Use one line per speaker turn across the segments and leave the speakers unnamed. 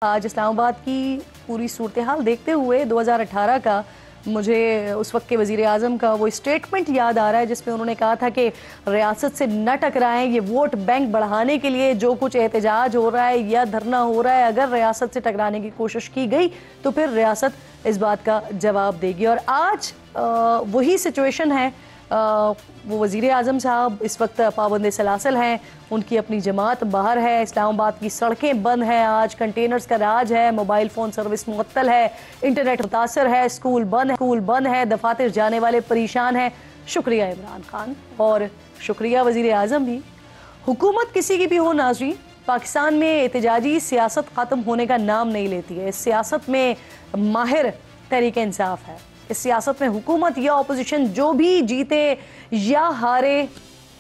آج اسلام آباد کی پوری صورتحال دیکھتے ہوئے 2018 کا مجھے اس وقت کے وزیر اعظم کا وہ اسٹیٹمنٹ یاد آ رہا ہے جس میں انہوں نے کہا تھا کہ ریاست سے نہ ٹکرائیں، یہ ووٹ بینک بڑھانے کے لیے جو کچھ احتجاج ہو رہا ہے یا دھرنا ہو رہا ہے، اگر ریاست سے ٹکرانے کی کوشش کی گئی تو پھر ریاست اس بات کا جواب دے گی۔ اور آج وہی سچویشن ہے۔ وہ وزیر اعظم صاحب اس وقت پابند سلاسل ہیں، ان کی اپنی جماعت باہر ہے، اسلام آباد کی سڑکیں بند ہیں، آج کنٹینرز کا راج ہے، موبائل فون سروس معطل ہے، انٹرنیٹ متاثر ہے، اسکول بند ہے، دفاتر جانے والے پریشان ہیں۔ شکریہ عمران خان اور شکریہ وزیر اعظم بھی۔ حکومت کسی کی بھی ہو ناظرین، پاکستان میں احتجاجی سیاست ختم ہونے کا نام نہیں لیتی ہے۔ اس سیاست میں ماہر تحریک انصاف ہے، اس سیاست میں حکومت یا اپوزیشن جو بھی جیتے یا ہارے،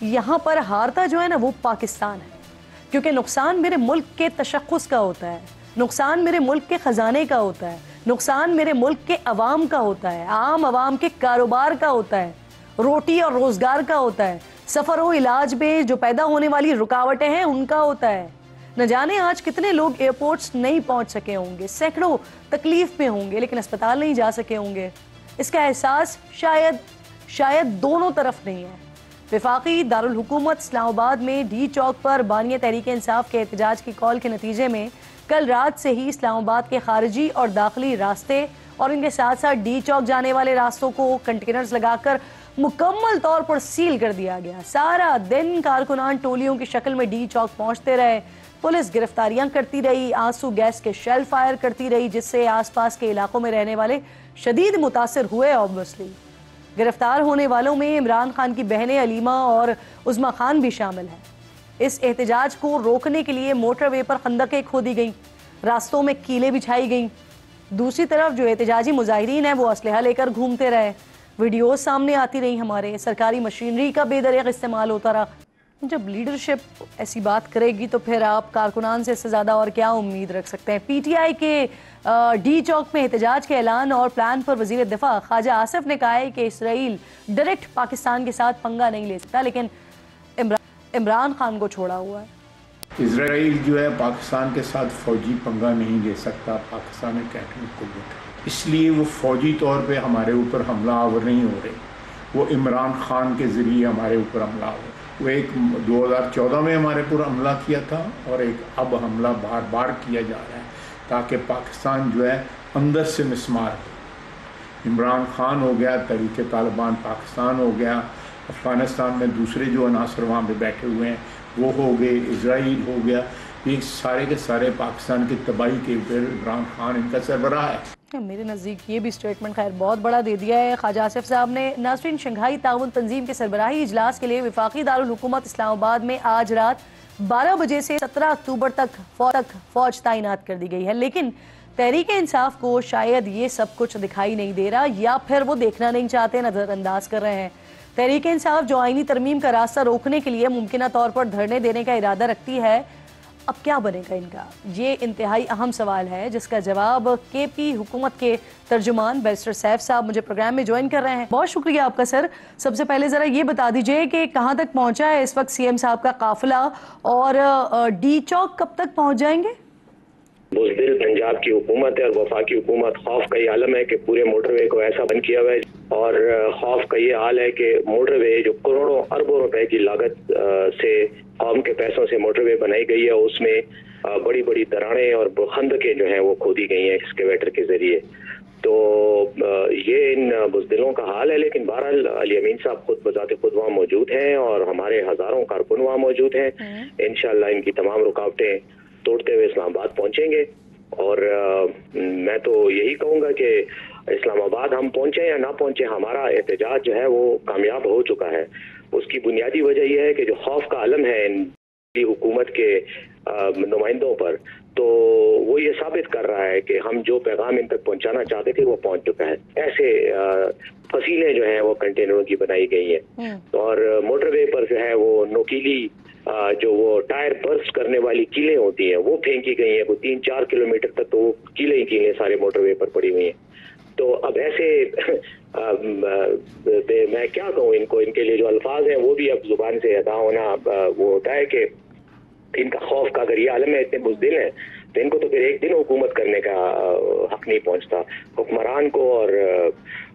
یہاں پر ہارتا جو ہے نا وہ پاکستان ہے، کیونکہ نقصان میرے ملک کے تشخص کا ہوتا ہے، نقصان میرے ملک کے خزانے کا ہوتا ہے، نقصان میرے ملک کے عوام کا ہوتا ہے، عام عوام کے کاروبار کا ہوتا ہے، روٹی اور روزگار کا ہوتا ہے، سفر و علاج میں جو پیدا ہونے والی رکاوٹیں ہیں ان کا ہوتا ہے۔ نہ جانے آج کتنے لوگ ایئرپورٹس نہیں پہنچ سکے ہوں گے، سینکڑوں تکلیف میں ہوں گے لیکن اسپتال نہیں جا سکے ہوں گے۔ اس کا احساس شاید دونوں طرف نہیں ہے۔ وفاقی دارالحکومت اسلام آباد میں ڈی چوک پر بانی تحریک انصاف کے احتجاج کی کال کے نتیجے میں کل رات سے ہی اسلام آباد کے خارجی اور داخلی راستے اور ان کے ساتھ ساتھ ڈی چوک جانے والے راستوں کو کنٹینرز لگا کر مکمل طور پر سیل کر دیا گیا۔ سارا دن کارکنان ٹولیوں کی شکل میں ڈی چوک پہنچتے رہے، پولیس گرفتاریاں کرتی رہی، آنسو گیس کے شیل فائر کرتی رہی، جس سے آس پاس کے علاقوں میں رہنے والے شدید متاثر ہوئے۔ اوبویسلی گرفتار ہونے والوں میں عمران خان کی بہنیں علیمہ اور عظمیٰ خان بھی شامل ہیں۔ اس احتجاج کو روکنے کے لیے موٹر وے پر خندقیں کھودی گئیں، راستوں میں کیلیں بچھائی گئیں۔ دوسری طرف جو احتجاجی مظاہرین ہیں وہ اسلحہ لے کر گھومتے رہے، ویڈیوز سامنے آتی رہی، ہمارے سرکاری مشینری کا بے دریغ استعمال ہوتا رہا۔ جب لیڈرشپ ایسی بات کرے گی تو پھر آپ کارکنان سے اس سے زیادہ اور کیا امید رکھ سکتے ہیں۔ پی ٹی آئی کے ڈی چوک میں احتجاج کے اعلان اور پلان پر وزیر دفاع خواجہ آصف نے کہا ہے کہ اسرائیل ڈائریکٹ پاکستان کے ساتھ پنگا نہیں لے سکتا، لیکن عمران خان کو چھوڑا ہوا ہے۔
اسرائیل جو ہے پاکستان کے ساتھ فوجی پنگا نہیں لے سکتا، پاکستان ایک ایٹمی قوت ہے، اس لیے وہ فوجی طور پہ ہمارے اوپر حملہ آور نہیں ہو رہے، وہ عمران خان کے ذریعے ہمارے اوپر حملہ آور۔ وہ ایک 2014 میں ہمارے اوپر حملہ کیا تھا اور ایک اب حملہ بار بار کیا جا رہا ہے تاکہ پاکستان جو ہے اندر سے مسمار ہو۔ عمران خان ہو گیا، تحریک طالبان پاکستان ہو گیا، افغانستان میں دوسرے جو عناصر وہاں پہ بیٹھے ہوئے ہیں وہ ہو گئے، اسرائیل ہو گیا، یہ سارے کے سارے پاکستان کی تباہی کے اوپر عمران خان ان کا سربراہ ہے۔
میرے نزدیک یہ بھی اسٹیٹمنٹ خیر بہت بڑا دے دیا ہے خواجہ آصف صاحب نے۔ ناظرین، شنگھائی تعاون تنظیم کے سربراہی اجلاس کے لیے وفاقی دارالحکومت اسلام آباد میں آج رات 12 بجے سے 17 اکتوبر تک فوج تعینات کر دی گئی ہے، لیکن تحریک انصاف کو شاید یہ سب کچھ دکھائی نہیں دے رہا یا پھر وہ دیکھنا نہیں چاہتے، نظر انداز کر رہے ہیں۔ تحریک انصاف جو آئینی ترمیم کا راستہ روکنے کے لیے ممکنہ طور پر دھرنے دینے کا ارادہ رکھتی ہے، اب کیا بنے گا ان کا؟ یہ انتہائی اہم سوال ہے جس کا جواب کے پی حکومت کے ترجمان بیرسٹر سیف صاحب مجھے پروگرام میں جوائن کر رہے ہیں۔ بہت شکریہ آپ کا سر۔ سب سے پہلے ذرا یہ بتا دیجئے کہ کہاں تک پہنچا ہے اس وقت سی ایم صاحب کا قافلہ اور ڈی چوک کب تک پہنچ جائیں گے؟
بزدل پنجاب کی حکومت ہے اور وفاقی حکومت خوف کا یہ عالم ہے کہ پورے موٹر وے کو ایسا بند کیا ہوا ہے، اور خوف کا یہ حال ہے کہ موٹر وے جو کروڑوں اربوں روپے کی لاگت سے قوم کے پیسوں سے موٹر وے بنائی گئی ہے، اس میں بڑی بڑی دراڑیں اور خندقیں جو ہیں وہ کھودی گئی ہیں ایکسکیویٹر کے ذریعے۔ تو یہ ان بزدلوں کا حال ہے، لیکن بہرحال علی امین صاحب خود بذات خود وہاں موجود ہیں اور ہمارے ہزاروں کارکن وہاں موجود ہیں۔ انشاءاللہ ان کی تمام رکاوٹیں توڑتے ہوئے اسلام آباد پہنچیں گے، اور میں تو یہی کہوں گا کہ اسلام آباد ہم پہنچے یا نہ پہنچے، ہمارا احتجاج جو ہے وہ کامیاب ہو چکا ہے۔ اس کی بنیادی وجہ یہ ہے کہ جو خوف کا عالم ہے ان حکومت کے نمائندوں پر، تو وہ یہ ثابت کر رہا ہے کہ ہم جو پیغام ان تک پہنچانا چاہتے تھے وہ پہنچ چکا ہے۔ ایسے فصیلیں جو ہیں وہ کنٹینروں کی بنائی گئی ہیں، اور موٹر وے پر جو ہے وہ نوکیلی جو وہ ٹائر برسٹ کرنے والی کیلیں ہوتی ہیں وہ پھینکی گئی ہیں، وہ 3-4 کلومیٹر تک تو وہ کیلیں ہی کیلیں سارے موٹر وے پر پڑی ہوئی ہیں۔ تو اب ایسے میں کیا کہوں ان کو، ان کے لیے جو الفاظ ہیں وہ بھی اب زبان سے ادا ہونا وہ ہوتا ہے کہ ان کا خوف کا اگر یہ عالم ہے، اتنے بزدل ہیں تو ان کو تو پھر ایک دن حکومت کرنے کا حق نہیں پہنچتا. حکمران کو اور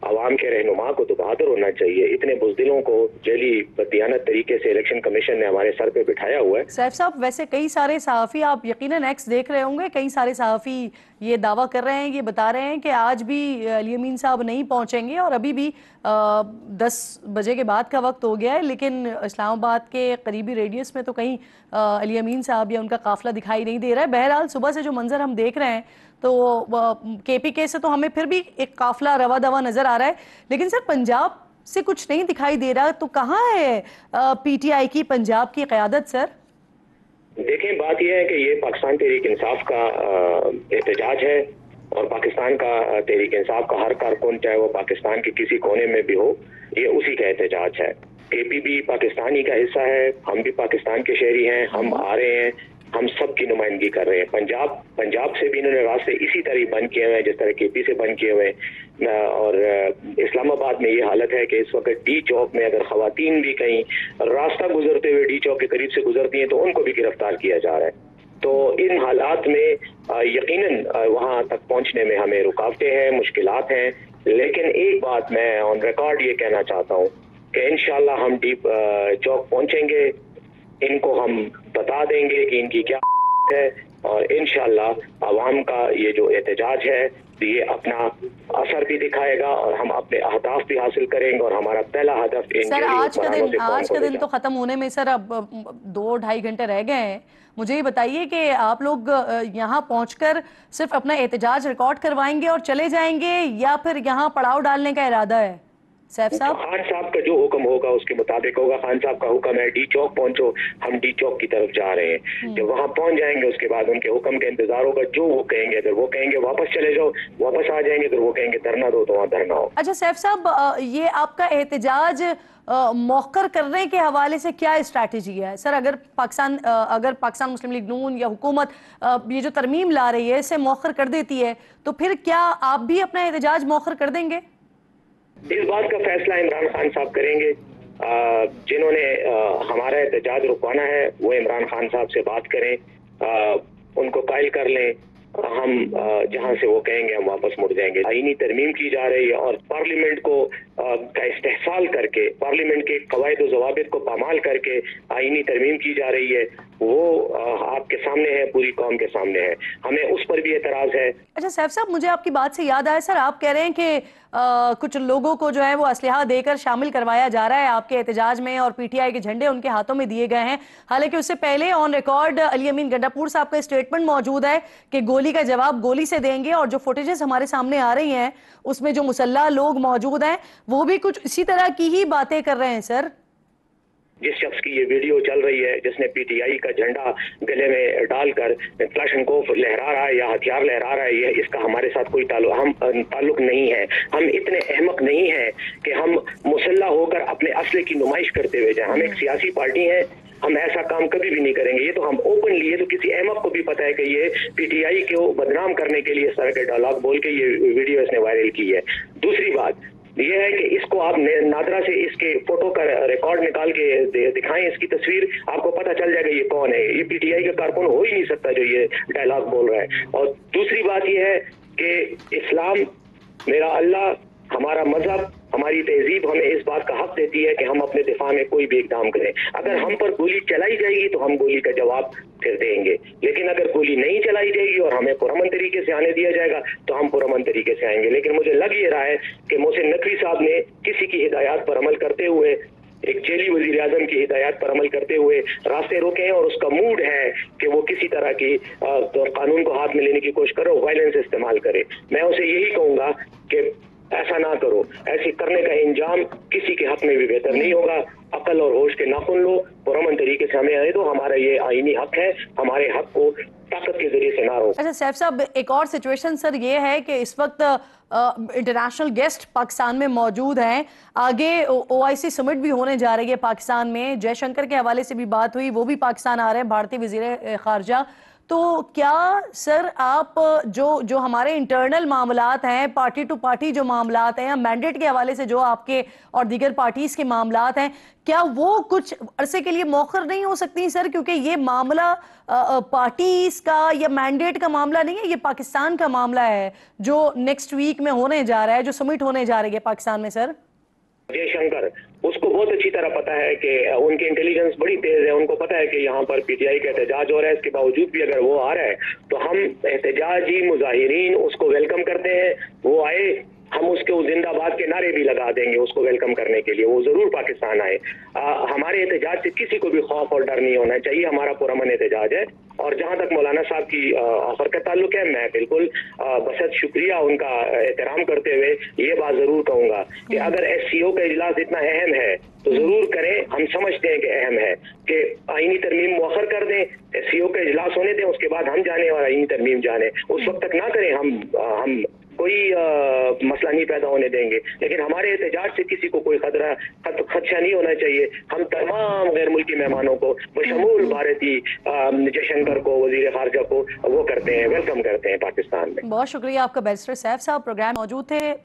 عوام کے رہنما کو تو بہادر ہونا چاہیے. اتنے بزدلوں کو جیلی بددیانت طریقے سے الیکشن کمیشن نے ہمارے سر پہ بٹھایا ہوا ہے.
سیف صاحب ویسے کئی سارے صحافی، آپ یقیناً ایکس دیکھ رہے ہوں گے، کئی سارے صحافی یہ دعویٰ کر رہے ہیں، یہ بتا رہے ہیں کہ آج بھی علی امین صاحب نہیں پہنچیں گے، اور ابھی بھی 10 بجے کے بعد کا وقت ہو گیا ہے، لیکن اسلام آباد کے قریبی ریڈیس میں تو کہیں علی امین صاحب یا ان کا قافلہ دکھائی نہیں دے رہا ہے. بہرحال صبح سے جو منظر ہم دیکھ رہے ہیں تو کے پی کے سے تو ہمیں پھر بھی ایک قافلہ رواں دواں نظر آ رہا ہے، لیکن سر پنجاب سے کچھ نہیں دکھائی دے رہا. تو کہاں ہے پی ٹی آئی کی پنجاب کی قیادت سر؟
دیکھیں بات یہ ہے کہ یہ پاکستان تحریک انصاف کا احتجاج ہے، اور پاکستان کا تحریک انصاف کا ہر کارکن چاہے وہ پاکستان کے کسی کونے میں بھی ہو، یہ اسی کا احتجاج ہے. اے پی بھی پاکستانی کا حصہ ہے، ہم بھی پاکستان کے شہری ہیں، ہم آ رہے ہیں، ہم سب کی نمائندگی کر رہے ہیں. پنجاب سے بھی انہوں نے راستے اسی طرح بند کیے ہوئے ہیں جس طرح کے پی سے بند کیے ہوئے ہیں. اور اسلام آباد میں یہ حالت ہے کہ اس وقت ڈی چوک میں اگر خواتین بھی کہیں راستہ گزرتے ہوئے ڈی چوک کے قریب سے گزرتی ہیں تو ان کو بھی گرفتار کیا جا رہا ہے. تو ان حالات میں یقیناً وہاں تک پہنچنے میں ہمیں رکاوٹیں ہیں، مشکلات ہیں، لیکن ایک بات میں آن ریکارڈ یہ کہنا چاہتا ہوں کہ انشاءاللہ ہم ڈی چوک پہنچیں گے، ان کو ہم بتا دیں گے کہ ان کی کیا ہے، اور انشاءاللہ عوام کا یہ جو احتجاج ہے یہ اپنا اثر بھی دکھائے گا، اور ہم اپنے اہداف بھی حاصل کریں گے. اور ہمارا پہلا ہدف
سر آج کا دن تو ختم ہونے میں سر اب 2-2.5 گھنٹے رہ گئے ہیں. مجھے یہ بتائیے کہ آپ لوگ یہاں پہنچ کر صرف اپنا احتجاج ریکارڈ کروائیں گے اور چلے جائیں گے، یا پھر یہاں پڑاؤ ڈالنے کا ارادہ ہے؟ سیف صاحب
خان صاحب کا جو حکم ہوگا اس کے مطابق ہوگا. خان صاحب کا حکم ہے ڈی چوک پہنچو، ہم ڈی چوک کی طرف جا رہے ہیں. جب وہاں پہنچ جائیں گے اس کے بعد ان کے حکم کا انتظار ہوگا. جو وہ کہیں گے، اگر وہ کہیں گے واپس چلے جاؤ واپس آ جائیں گے، اگر وہ کہیں گے دھرنا دو تو وہاں دھرنا ہو.
اچھا سیف صاحب، یہ آپ کا احتجاج مؤخر کرنے کے حوالے سے کیا اسٹریٹجی ہے سر؟ اگر پاکستان مسلم لیگ نون یا حکومت یہ جو ترمیم لا رہی ہے اسے مؤخر کر دیتی ہے تو پھر کیا آپ بھی اپنا احتجاج مؤخر کر دیں گے؟
اس بات کا فیصلہ عمران خان صاحب کریں گے. جنہوں نے ہمارا احتجاج رکوانا ہے وہ عمران خان صاحب سے بات کریں، ان کو قائل کر لیں. ہم جہاں سے وہ کہیں گے ہم واپس مڑ جائیں گے. آئینی ترمیم کی جا رہی ہے اور پارلیمنٹ کو کا استحصال کر کے، پارلیمنٹ کے قواعد و ضوابط کو پامال کر کے آئینی ترمیم کی جا رہی ہے. وہ آپ کے سامنے ہے، پوری قوم کے سامنے ہے. ہمیں اس پر بھی اعتراض ہے.
اچھا سیف صاحب، مجھے آپ کی بات سے یاد آیا سر، آپ کہہ رہے ہیں کہ کچھ لوگوں کو جو ہے وہ اسلحہ دے کر شامل کروایا جا رہا ہے آپ کے احتجاج میں، اور پی ٹی آئی کے جھنڈے ان کے ہاتھوں میں دیے گئے ہیں. حالانکہ اس سے پہلے آن ریکارڈ علی امین گنڈا پور صاحب کا اسٹیٹمنٹ موجود ہے کہ گولی کا جواب گولی سے دیں گے، اور جو فوٹیجز ہمارے سامنے آ رہی ہیں اس میں جو مسلح لوگ موجود ہیں وہ بھی کچھ اسی طرح کی ہی باتیں کر رہے ہیں سر.
جس شخص کی یہ ویڈیو چل رہی ہے جس نے پی ٹی آئی کا جھنڈا گلے میں ڈال کر کلاشنکوف لہرا رہا ہے یا ہتھیار لہرا رہا ہے، یہ اس کا ہمارے ساتھ کوئی تعلق نہیں ہے. ہم اتنے احمق نہیں ہیں کہ ہم مسلح ہو کر اپنے اسلحے کی نمائش کرتے ہوئے جائیں. ہم ایک سیاسی پارٹی ہیں، ہم ایسا کام کبھی بھی نہیں کریں گے. یہ تو ہم اوپنلی، یہ تو کسی احمق کو بھی پتا ہے کہ یہ پی ٹی آئی کو بدنام کرنے کے لیے اس طرح کے ڈائلاگ بول کے یہ ویڈیو اس نے وائرل کی ہے. دوسری بات یہ ہے کہ اس کو آپ نادرا سے اس کے فوٹو کا ریکارڈ نکال کے دکھائیں، اس کی تصویر، آپ کو پتہ چل جائے گا یہ کون ہے. یہ پی ٹی آئی کا کارکن ہو ہی نہیں سکتا جو یہ ڈائلاگ بول رہا ہے. اور دوسری بات یہ ہے کہ اسلام، میرا اللہ، ہمارا مذہب، ہماری تہذیب ہمیں اس بات کا حق دیتی ہے کہ ہم اپنے دفاع میں کوئی بھی اقدام کریں. اگر ہم پر گولی چلائی جائے گی تو ہم گولی کا جواب پھر دیں گے، لیکن اگر گولی نہیں چلائی جائے گی اور ہمیں پرامن طریقے سے آنے دیا جائے گا تو ہم پرامن طریقے سے آئیں گے. لیکن مجھے لگ یہ رہا ہے کہ محسن نقوی صاحب نے کسی کی ہدایات پر عمل کرتے ہوئے، ایک جیلی وزیر اعظم کی ہدایات پر عمل کرتے ہوئے راستے روکے ہیں، اور اس کا موڈ ہے کہ وہ کسی طرح کی قانون کو ہاتھ میں لینے کی کوشش کرے، وائلنس استعمال کرے. میں اسے یہی کہوں گا کہ ایسا نہ کرو. ایسے کرنے کا انجام کسی کے حق میں بھی بہتر نہیں ہوگا. عقل اور ہوش کے ناخن لو، پرامن طریقے سے ہمیں آنے دو. ہمارا یہ آئینی حق ہے، ہمارے حق کو طاقت کے ذریعے سے نہ روکو.
اچھا سیف صاحب، ایک اور سچویشن سر یہ ہے کہ اس وقت انٹرنیشنل گیسٹ پاکستان میں موجود ہیں. آگے او آئی سی سمٹ بھی ہونے جا رہی ہے پاکستان میں. جے شنکر کے حوالے سے بھی بات ہوئی، وہ بھی پاکستان آ رہے ہیں، بھارتی وزیر خارجہ. تو کیا سر آپ جو ہمارے انٹرنل معاملات ہیں، پارٹی ٹو پارٹی جو معاملات ہیں، مینڈیٹ کے حوالے سے جو آپ کے اور دیگر پارٹیز کے معاملات ہیں، کیا وہ کچھ عرصے کے لیے مؤخر نہیں ہو سکتی سر؟ کیونکہ یہ معاملہ پارٹیز کا یا مینڈیٹ کا معاملہ نہیں ہے، یہ پاکستان کا معاملہ ہے جو نیکسٹ ویک میں ہونے جا رہا ہے، جو سمٹ ہونے جا رہی ہے پاکستان میں سر۔
جے شنکر اس کو بہت اچھی طرح پتا ہے کہ ان کی انٹیلیجنس بڑی تیز ہے، ان کو پتا ہے کہ یہاں پر پی ٹی آئی کا احتجاج ہو رہا ہے، اس کے باوجود بھی اگر وہ آ رہا ہے تو ہم احتجاجی مظاہرین اس کو ویلکم کرتے ہیں، وہ آئے، ہم اس کے زندہ باد کے نعرے بھی لگا دیں گے اس کو ویلکم کرنے کے لیے، وہ ضرور پاکستان آئے۔ ہمارے احتجاج سے کسی کو بھی خوف اور ڈر نہیں ہونا چاہیے، ہمارا پرامن احتجاج ہے۔ اور جہاں تک مولانا صاحب کی آفر کا تعلق ہے، میں بالکل بسط شکریہ ان کا احترام کرتے ہوئے یہ بات ضرور کہوں گا کہ اگر ایس سی او کا اجلاس اتنا اہم ہے تو ضرور کریں، ہم سمجھتے ہیں کہ اہم ہے کہ آئینی ترمیم مؤخر کر دیں، ایس سی او کا اجلاس ہونے دیں، اس کے بعد ہم جانیں اور آئینی ترمیم جانیں، اس وقت تک نہ کریں، ہم کوئی مسئلہ نہیں پیدا ہونے دیں گے، لیکن ہمارے احتجاج سے کسی کو کوئی خدشہ نہیں ہونا چاہیے۔ ہم تمام غیر ملکی مہمانوں کو بشمول بھارتی جے شنکر کو، وزیر خارجہ کو، وہ کرتے ہیں، ویلکم کرتے ہیں پاکستان میں۔
بہت شکریہ آپ کا بیرسٹر سیف صاحب، پروگرام موجود تھے۔